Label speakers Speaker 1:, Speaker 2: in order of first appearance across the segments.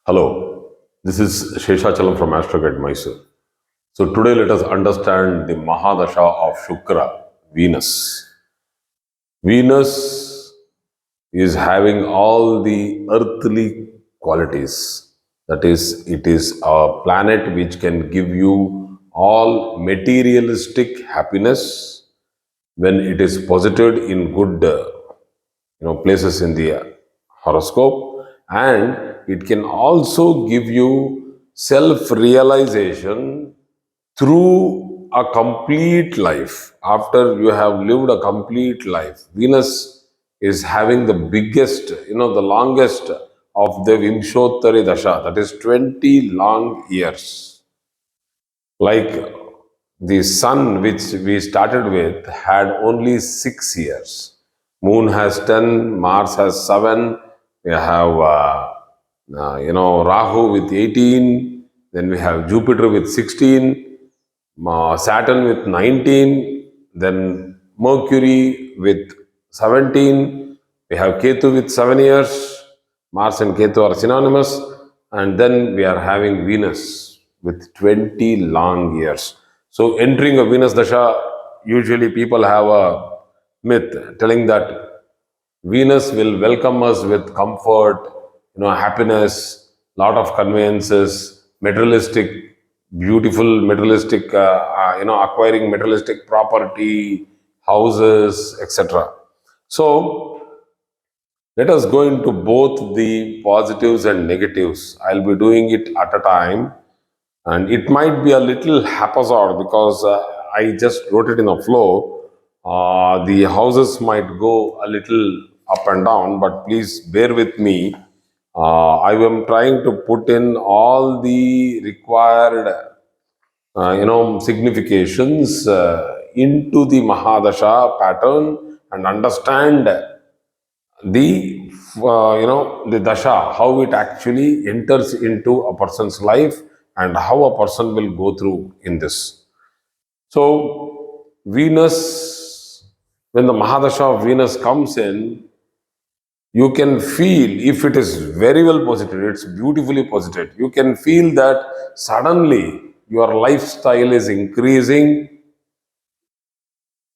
Speaker 1: Hello, this is Sheshachalam from Astrogate Mysore. So today let us understand the Mahadasha of Shukra, Venus. Venus is having all the earthly qualities. That is, it is a planet which can give you all materialistic happiness when it is posited in good places in the horoscope, and it can also give you self realization through a complete life. After you have lived a complete life, Venus is having the biggest, the longest of the Vimshottari dasha, that is 20 long years. Like the sun, which we started with, had only 6 years. Moon has 10, Mars has 7. We have, Rahu with 18. Then we have Jupiter with 16, Saturn with 19. Then Mercury with 17. We have Ketu with 7 years. Mars and Ketu are synonymous. And then we are having Venus with 20 long years. So entering a Venus Dasha, usually people have a myth telling that Venus will welcome us with comfort, happiness, lot of conveyances, materialistic, beautiful materialistic, acquiring materialistic property, houses, etc. So let us go into both the positives and negatives. I'll be doing it at a time, and it might be a little haphazard because I just wrote it in a flow. The houses might go a little up and down, but please bear with me. I am trying to put in all the required, significations into the Mahadasha pattern and understand the dasha, how it actually enters into a person's life and how a person will go through in this. So Venus, when the Mahadasha of Venus comes in, you can feel, if it is very well posited, it's beautifully posited, you can feel that suddenly your lifestyle is increasing.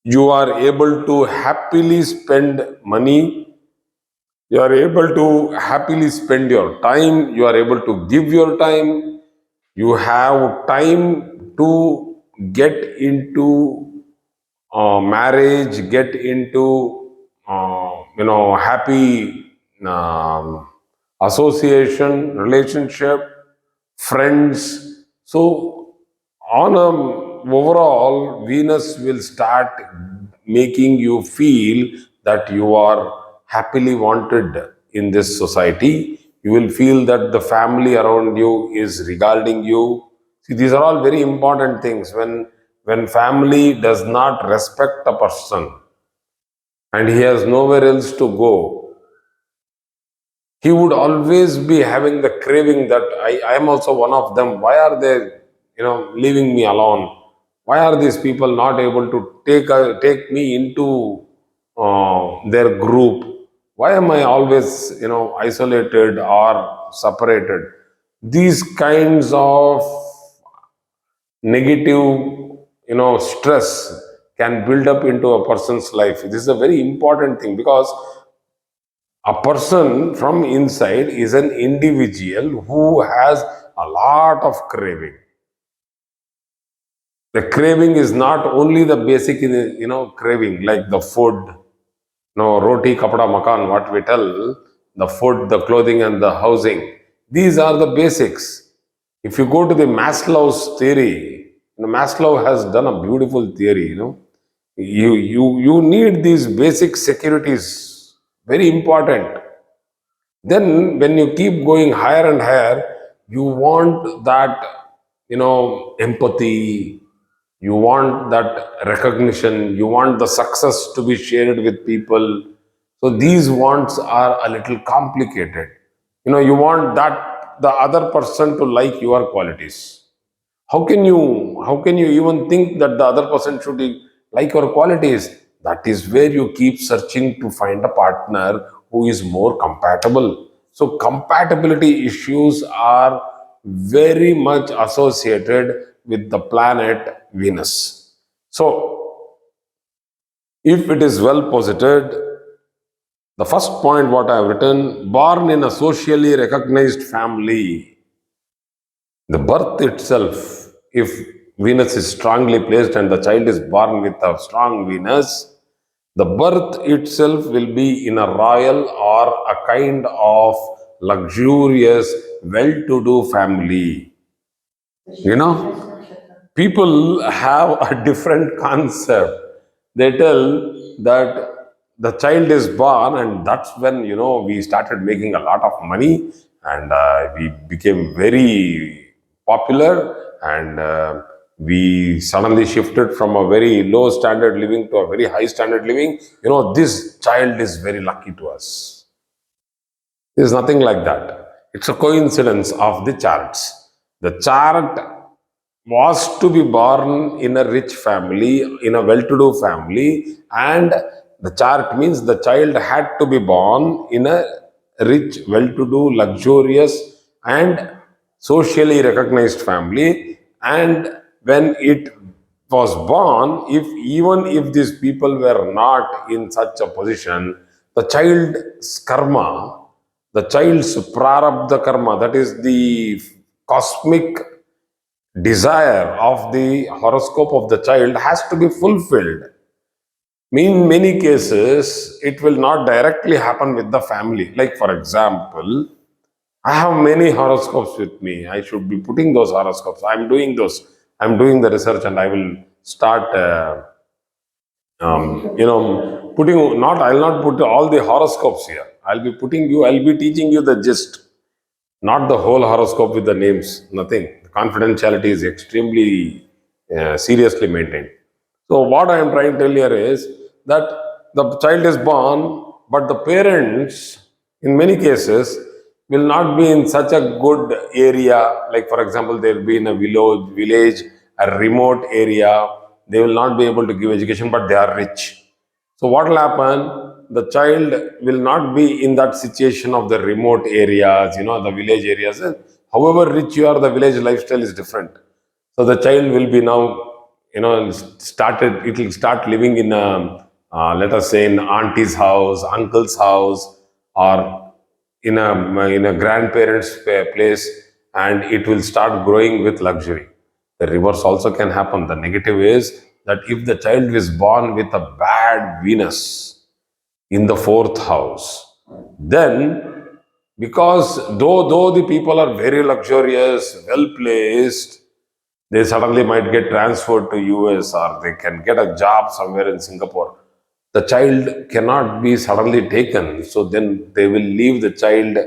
Speaker 1: You are able to happily spend money. You are able to happily spend your time. You are able to give your time. You have time to get into marriage, get into happy association, relationship, friends. So on a overall, Venus will start making you feel that you are happily wanted in this society. You will feel that the family around you is regarding you. See, these are all very important things. When family does not respect a person and he has nowhere else to go, he would always be having the craving that I am also one of them. Why are they, leaving me alone? Why are these people not able to take me into their group? Why am I always, isolated or separated? These kinds of negative, stress can build up into a person's life. This is a very important thing because a person from inside is an individual who has a lot of craving. The craving is not only the basic, craving like the food, roti, kapada, makan, what we tell, the food, the clothing, and the housing. These are the basics. If you go to the Maslow's theory, Maslow has done a beautiful theory. You need these basic securities, very important. Then when you keep going higher and higher, you want that, empathy, you want that recognition, you want the success to be shared with people. So these wants are a little complicated. You want that the other person to like your qualities. How can you even think that the other person should like your qualities? That is where you keep searching to find a partner who is more compatible. So compatibility issues are very much associated with the planet Venus. So if it is well posited, the first point what I have written, born in a socially recognized family, the birth itself, if Venus is strongly placed and the child is born with a strong Venus, the birth itself will be in a royal or a kind of luxurious, well to do family. You know, people have a different concept. They tell that the child is born, and that's when, we started making a lot of money, and we became very popular, and we suddenly shifted from a very low standard living to a very high standard living. This child is very lucky to us. There's nothing like that. It's a coincidence of the charts. The chart was to be born in a rich family, in a well to do family, and the chart means the child had to be born in a rich, well to do, luxurious, and socially recognized family. And when it was born, if even if these people were not in such a position, the child's karma, the child's prarabdha karma, that is the cosmic desire of the horoscope of the child, has to be fulfilled. In many cases, it will not directly happen with the family. Like, for example, I have many horoscopes with me. I should be putting those horoscopes. I'm doing those. I'm doing the research, and I will start, putting, not, I'll not put all the horoscopes here. I'll be teaching you the gist, not the whole horoscope with the names, nothing. Confidentiality is extremely seriously maintained. So, what I am trying to tell here is that the child is born, but the parents, in many cases, will not be in such a good area. Like, for example, they'll be in a village, a remote area. They will not be able to give education, but they are rich. So what will happen? The child will not be in that situation of the remote areas, the village areas. However rich you are, the village lifestyle is different. So the child will be now, it will start living in a, let us say, in auntie's house, uncle's house, or in a grandparents' place, and it will start growing with luxury. The reverse also can happen. The negative is that if the child is born with a bad Venus in the fourth house, then, because though the people are very luxurious, well placed, they suddenly might get transferred to US, or they can get a job somewhere in Singapore. The child cannot be suddenly taken, so then they will leave the child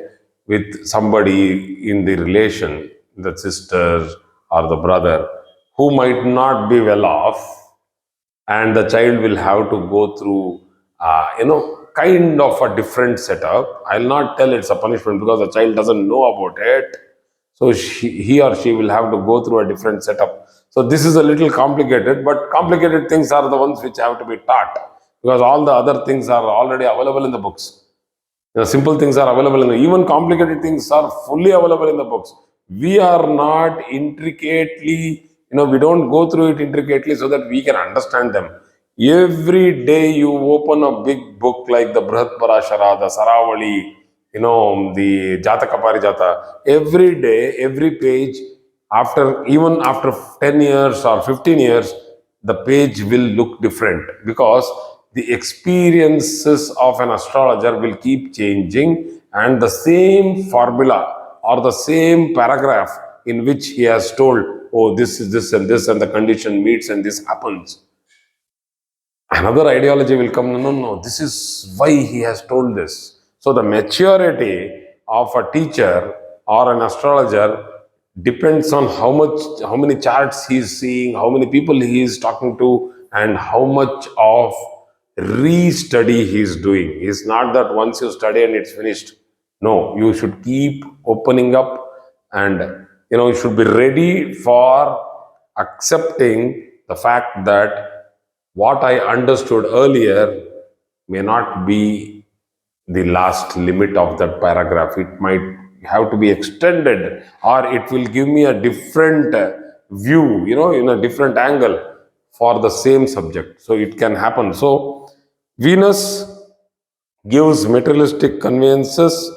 Speaker 1: with somebody in the relation, the sister or the brother, who might not be well off, and the child will have to go through, kind of a different setup. I'll not tell it's a punishment because the child doesn't know about it. So he or she will have to go through a different setup. So this is a little complicated, but complicated things are the ones which have to be taught, because all the other things are already available in the books. Simple things are available in even complicated things are fully available in the books. We are not intricately, we don't go through it intricately so that we can understand them. Every day you open a big book like the Brihat Parashara, the Saravali, the Jataka Parijata. Every day, every page, even after 10 years or 15 years, the page will look different, because the experiences of an astrologer will keep changing, and the same formula or the same paragraph in which he has told, oh, this is this, and the condition meets, and this happens, another ideology will come. No, this is why he has told this. So the maturity of a teacher or an astrologer depends on how many charts he is seeing, how many people he is talking to, and how much of re-study he is doing. It's not that once you study and it's finished. No, you should keep opening up, and you should be ready for accepting the fact that what I understood earlier may not be the last limit of that paragraph. It might have to be extended, or it will give me a different view, in a different angle for the same subject. So it can happen. So Venus gives materialistic conveniences,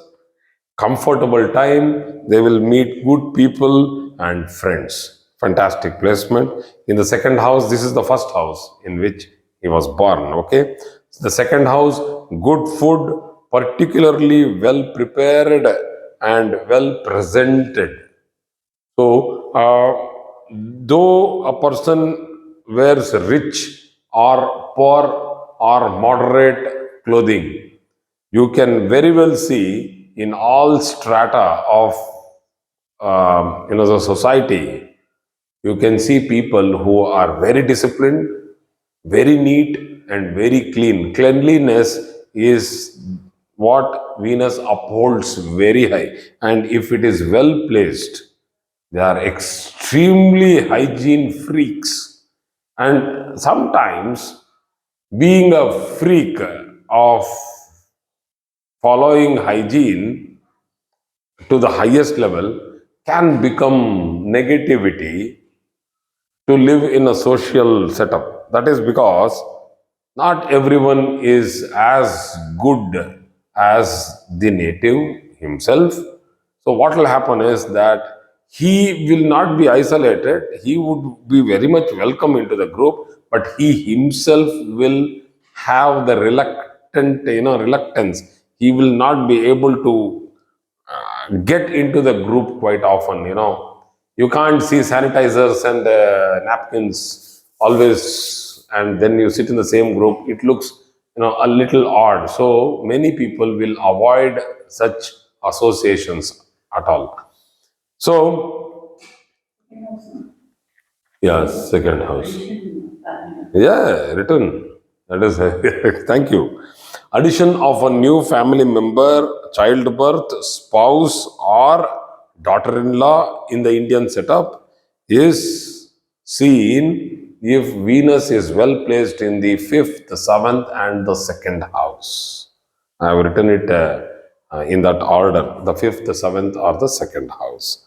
Speaker 1: comfortable time, they will meet good people and friends. Fantastic placement. In the second house, this is the first house in which he was born. Okay. So the second house, good food, particularly well prepared and well presented. So, though a person wears rich or poor or moderate clothing, you can very well see in all strata of the society, you can see people who are very disciplined, very neat, and very clean. Cleanliness is what Venus upholds very high, and if it is well placed, they are extremely hygiene freaks. And sometimes, being a freak of following hygiene to the highest level can become negativity to live in a social setup. That is because not everyone is as good as the native himself. So, what will happen is that he will not be isolated, he would be very much welcome into the group, but he himself will have the reluctance. He will not be able to get into the group quite often. You can't see sanitizers and napkins always, and then you sit in the same group. It looks, a little odd. So many people will avoid such associations at all. So, yeah, second house. Yeah, written. That is, thank you. Addition of a new family member, childbirth, spouse, or daughter in law in the Indian setup is seen if Venus is well placed in the fifth, seventh, and the second house. I have written it in that order, the fifth, the seventh, or the second house.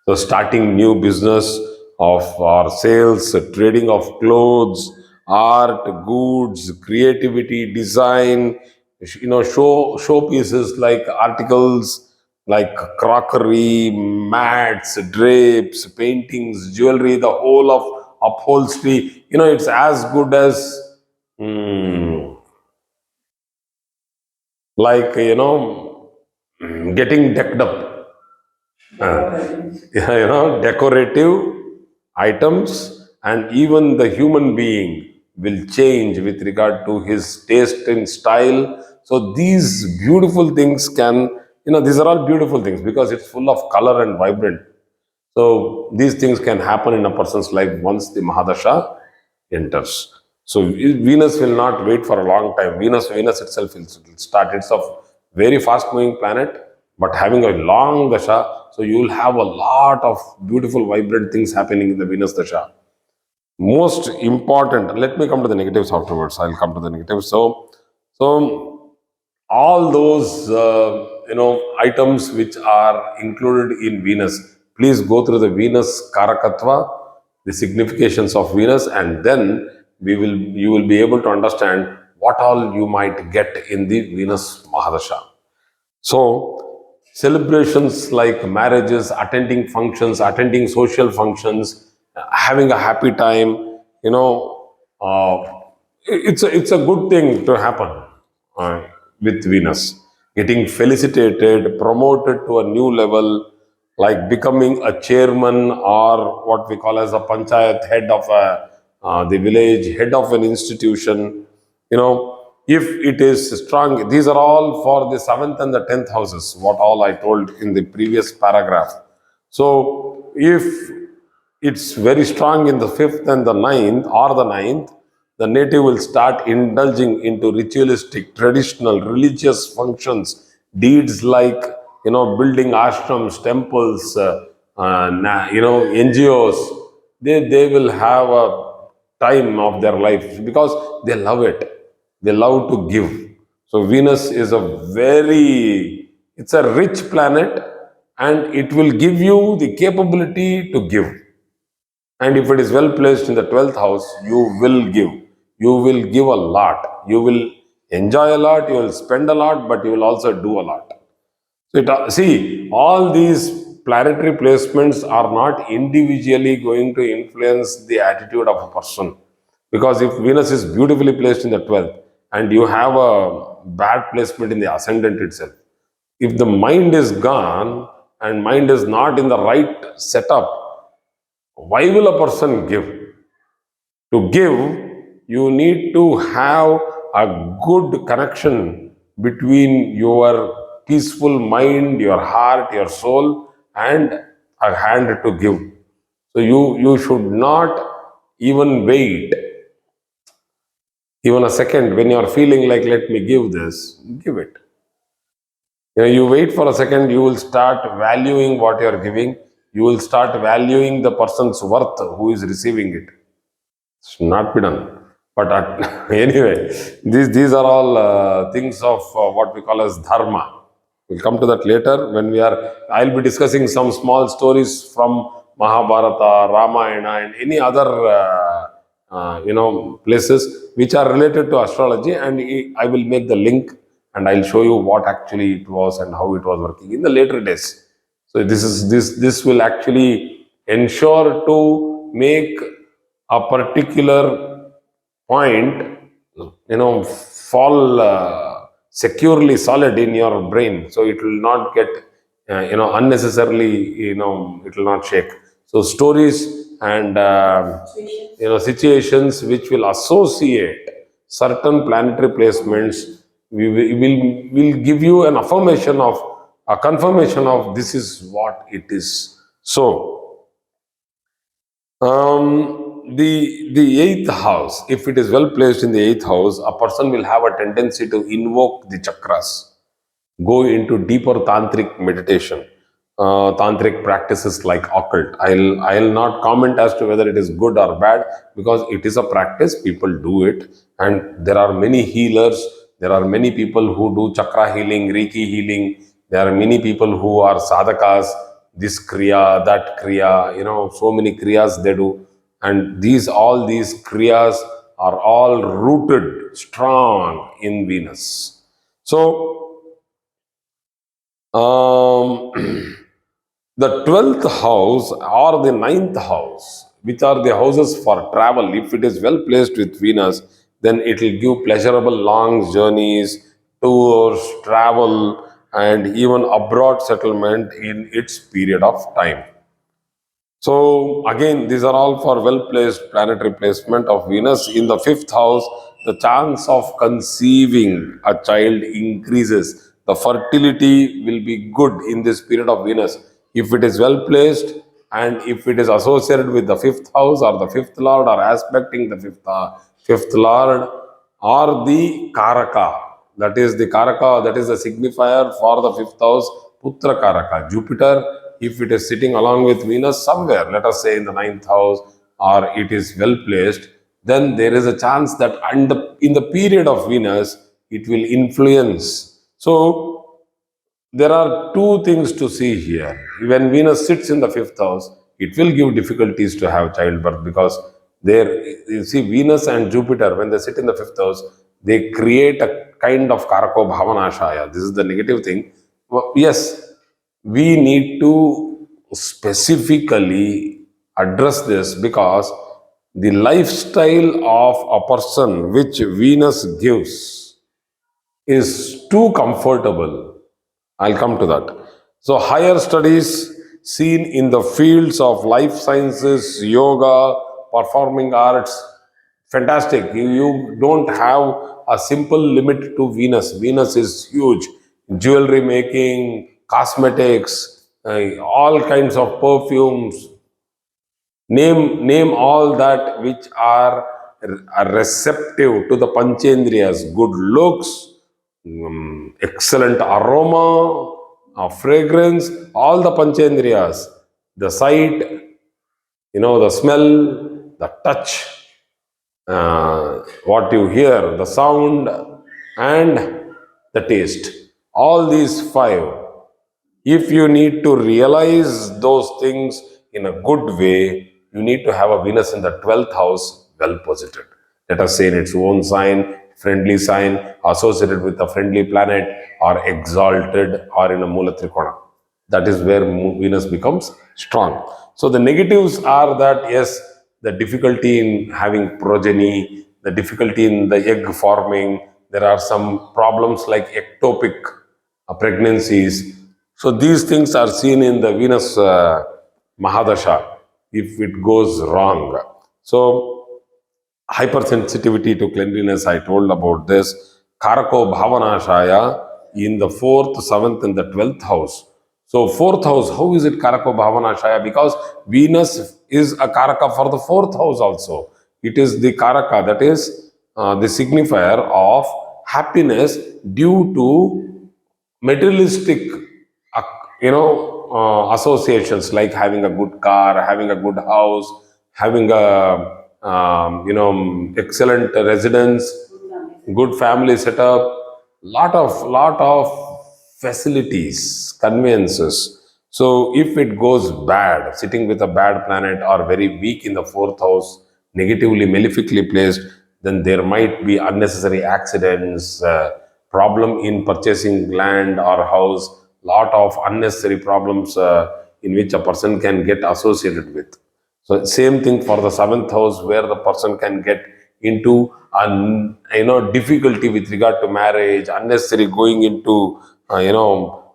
Speaker 1: So, starting new business of or sales, trading of clothes, art, goods, creativity, design, show pieces like articles, like crockery, mats, drapes, paintings, jewelry, the whole of upholstery. It's as good as. mm, like getting decked up. Yeah, decorative items, and even the human being will change with regard to his taste and style. So these beautiful things can, these are all beautiful things because it's full of color and vibrant. So these things can happen in a person's life once the Mahadasha enters. So Venus will not wait for a long time. Venus itself will start. It's a very fast-moving planet, but having a long dasha, so you will have a lot of beautiful, vibrant things happening in the Venus dasha. Most important. Let me come to the negatives afterwards. I'll come to the negatives. So all those items which are included in Venus, please go through the Venus Karakatva, the significations of Venus, and then you will be able to understand what all you might get in the Venus Mahadasha. So, celebrations like marriages, attending functions, attending social functions, having a happy time, uh, it's a good thing to happen with Venus. Getting felicitated, promoted to a new level, like becoming a chairman or what we call as a panchayat, head of the village, head of an institution, if it is strong. These are all for the seventh and the 10th houses, what all I told in the previous paragraph. So if it's very strong in the fifth and the ninth, or the ninth, the native will start indulging into ritualistic, traditional, religious functions, deeds like building ashrams, temples, NGOs. They will have a time of their life because they love it. They love to give. So Venus is it's a rich planet, and it will give you the capability to give. And if it is well placed in the 12th house, you will give. You will give a lot. You will enjoy a lot. You will spend a lot, but you will also do a lot. So see, all these planetary placements are not individually going to influence the attitude of a person. Because if Venus is beautifully placed in the 12th and you have a bad placement in the ascendant itself, if the mind is gone and mind is not in the right setup, why will a person give? To give, you need to have a good connection between your peaceful mind, your heart, your soul, and a hand to give. So you should not even wait even a second when you are feeling like, let me give this, give it. You wait for a second, you will start valuing what you are giving. You will start valuing the person's worth who is receiving it. It's not be done. But anyway, these are all things of what we call as dharma. We'll come to that later when we are. I'll be discussing some small stories from Mahabharata, Ramayana, and any other places which are related to astrology, and I will make the link and I'll show you what actually it was and how it was working in the later days. So this will actually ensure to make a particular point, fall securely solid in your brain. So it will not get, unnecessarily, it will not shake. So stories and, situations which will associate certain planetary placements, will give you an affirmation of, a confirmation of this is what it is. So, the eighth house, if it is well placed in the eighth house, a person will have a tendency to invoke the chakras, go into deeper tantric meditation, tantric practices like occult. I'll not comment as to whether it is good or bad, because it is a practice. People do it, and there are many healers. There are many people who do chakra healing, Reiki healing. There are many people who are sadhakas. This kriya, that kriya, so many kriyas they do, and all these kriyas are all rooted strong in Venus. So um, the 12th house or the ninth house, which are the houses for travel, if it is well placed with Venus, then it will give pleasurable long journeys, tours, travel, and even abroad settlement in its period of time. So again, these are all for well-placed planetary placement of Venus. In the fifth house, the chance of conceiving a child increases. The fertility will be good in this period of Venus if it is well placed, and if it is associated with the fifth house or the fifth lord, or aspecting the fifth lord, or the Karaka. That is the Karaka, that is the signifier for the fifth house, Putra Karaka. Jupiter, if it is sitting along with Venus somewhere, let us say in the ninth house, or it is well placed, then there is a chance that in the period of Venus, it will influence. So, there are two things to see here. When Venus sits in the fifth house, it will give difficulties to have childbirth, because there, you see, Venus and Jupiter, when they sit in the fifth house, they create a kind of Karako Bhavanashaya. This is the negative thing. Well, yes, we need to specifically address this, because the lifestyle of a person which Venus gives is too comfortable. I'll come to that. So, higher studies seen in the fields of life sciences, yoga, performing arts, fantastic. You don't have a simple limit to Venus. Venus is huge. Jewelry making, cosmetics, all kinds of perfumes, name all that which are receptive to the panchendriyas, good looks, excellent aroma, fragrance, all the panchendriyas, the sight, the smell, the touch, what you hear, the sound, and the taste. All these five, if you need to realize those things in a good way, you need to have a Venus in the 12th house well posited. Let us say in its own sign, friendly sign, associated with a friendly planet, or exalted, or in a Mula Trikona. That is where Venus becomes strong. So the negatives are that, yes, the difficulty in having progeny, the difficulty in the egg forming, there are some problems like ectopic pregnancies. So these things are seen in the Venus Mahadasha if it goes wrong. So hypersensitivity to cleanliness, I told about this. Karako Bhavanashaya in the 4th, 7th, and the 12th house. So, 4th house, how is it Karako Bhavanashaya? Because Venus is a Karaka for the 4th house also. It is the Karaka, that is the signifier of happiness due to materialistic uh, associations, like having a good car, having a good house, having a excellent residence, good family setup, lot of facilities, conveniences. So if it goes bad, sitting with a bad planet or very weak in the 4th house, negatively, malefically placed, then there might be unnecessary accidents, problem in purchasing land or house, lot of unnecessary problems in which a person can get associated with. So same thing for the 7th house, where the person can get into difficulty with regard to marriage, unnecessary going into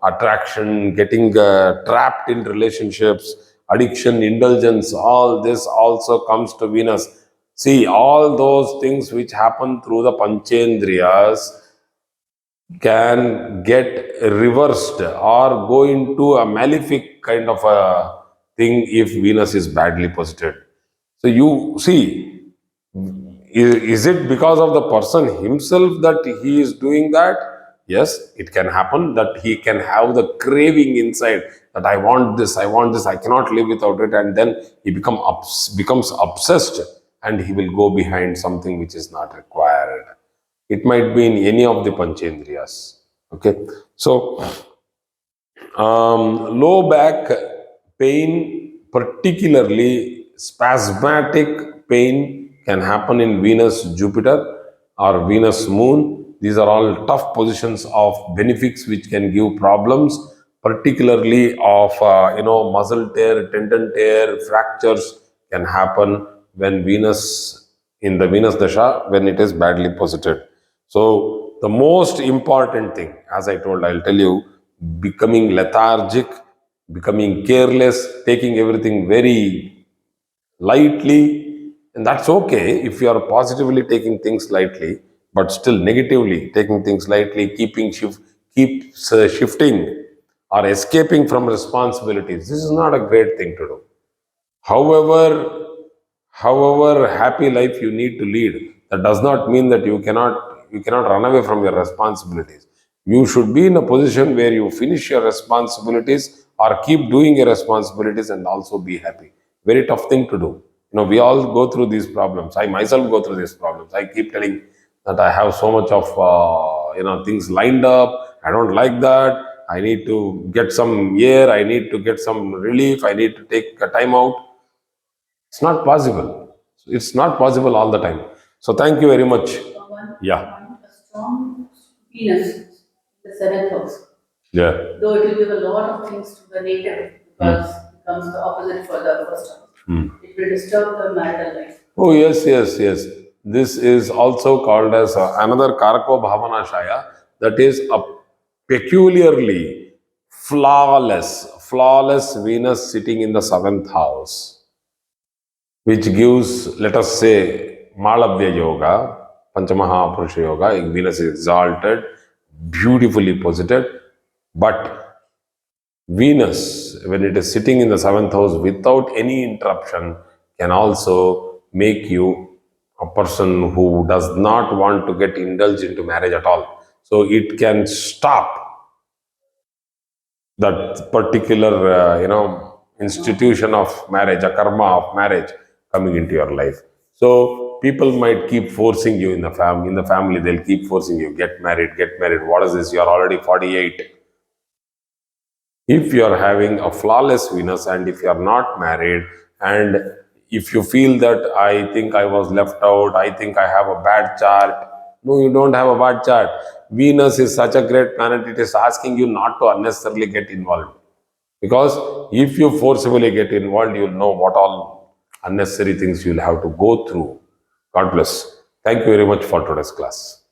Speaker 1: attraction, getting trapped in relationships, addiction, indulgence. All this also comes to Venus. See, all those things which happen through the Panchendriyas can get reversed or go into a malefic kind of a thing if Venus is badly posited. So you see, is it because of the person himself that he is doing that? Yes, it can happen that he can have the craving inside that I want this, I cannot live without it, and then he becomes obsessed, and he will go behind something which is not required. It might be in any of the Panchendriyas. Okay, so low back pain, particularly spasmodic pain, can happen in Venus Jupiter or Venus Moon. These are all tough positions of benefics which can give problems, particularly of muscle tear, tendon tear, fractures can happen when Venus in the Venus dasha when it is badly posited. So the most important thing, as I told, I'll tell you, becoming lethargic, becoming careless, taking everything very lightly, and that's okay if you are positively taking things lightly, but still negatively taking things lightly, keeps shifting or escaping from responsibilities. This is not a great thing to do. However, however happy life you need to lead, that does not mean that you cannot run away from your responsibilities. You should be in a position where you finish your responsibilities or keep doing your responsibilities and also be happy. Very tough thing to do. We all go through these problems. I myself go through these problems. I keep telling that I have so much of things lined up. I don't like that. I need to get some air. I need to get some relief. I need to take a time out. It's not possible. It's not possible all the time. So thank you very much. Yeah.
Speaker 2: A strong Venus, the 7th house.
Speaker 1: Yeah.
Speaker 2: Though it will give a lot of things to the native because it becomes the opposite for the first house. It will disturb the marital life.
Speaker 1: Oh, yes, yes, yes. This is also called as another Karako Bhavanashaya, that is a peculiarly flawless Venus sitting in the 7th house, which gives, let us say, Malavya Yoga, Panchamaha Purusha Yoga. Venus is exalted, beautifully posited, but Venus, when it is sitting in the 7th house without any interruption, can also make you a person who does not want to get indulged into marriage at all. So it can stop that particular, institution of marriage, a karma of marriage coming into your life. So people might keep forcing you in the family. In the family, they'll keep forcing you, get married, get married. What is this? You're already 48. If you're having a flawless Venus and if you're not married, and if you feel that I think I was left out, I think I have a bad chart. No, you don't have a bad chart. Venus is such a great planet, it is asking you not to unnecessarily get involved. Because if you forcibly get involved, you'll know what all unnecessary things you'll have to go through. God bless. Thank you very much for today's class.